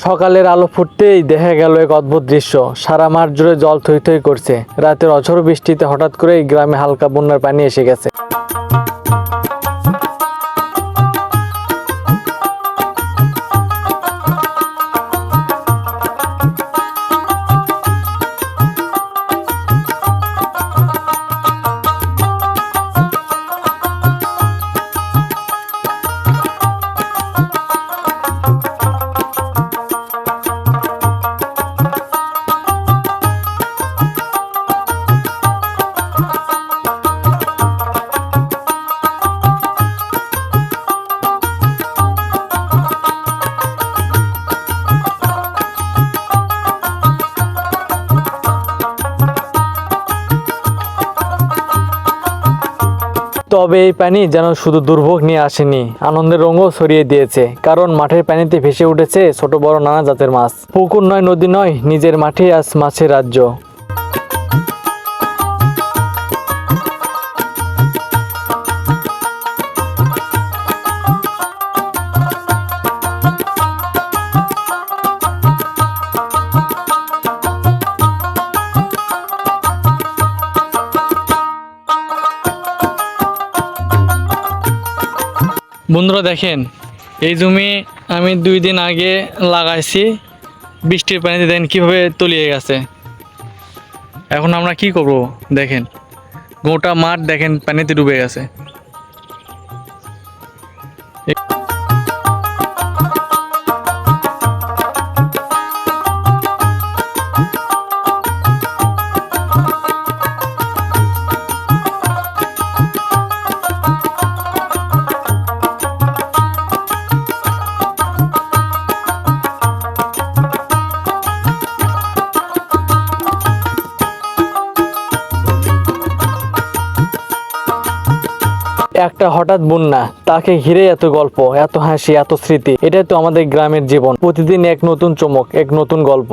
সকালের আলো ফুটতেই দেখা গেল এক অদ্ভুত দৃশ্য। সারা মাঠ জুড়ে জল থই থই করছে। রাতের অঝোর বৃষ্টিতে হঠাৎ করেই গ্রামে হালকা বন্যার পানি এসে গেছে। তবে এই পানি যেন শুধু দুর্ভোগ নিয়ে আসেনি, আনন্দের রঙও ছড়িয়ে দিয়েছে। কারণ মাঠের পানিতে ভেসে উঠেছে ছোট বড় নানা জাতের মাছ। পুকুর নয়, নদী নয়, নিজের মাঠেই আজ মাছের রাজ্য। বন্ধুরা দেখেন, এই জমি আমি 2 দিন আগে লাগাইছি। বৃষ্টির পানিতে দেখেন কীভাবে তলিয়ে গেছে। এখন আমরা কি করব দেখেন, গোটা মাঠ দেখেন পানিতে ডুবে গেছে। একটা হঠাৎ বন্যা, তাকে ঘিরে এত গল্প, এত হাসি, এত স্মৃতি। এটাই তো আমাদের গ্রামের জীবন। প্রতিদিন এক নতুন চমক, এক নতুন গল্প।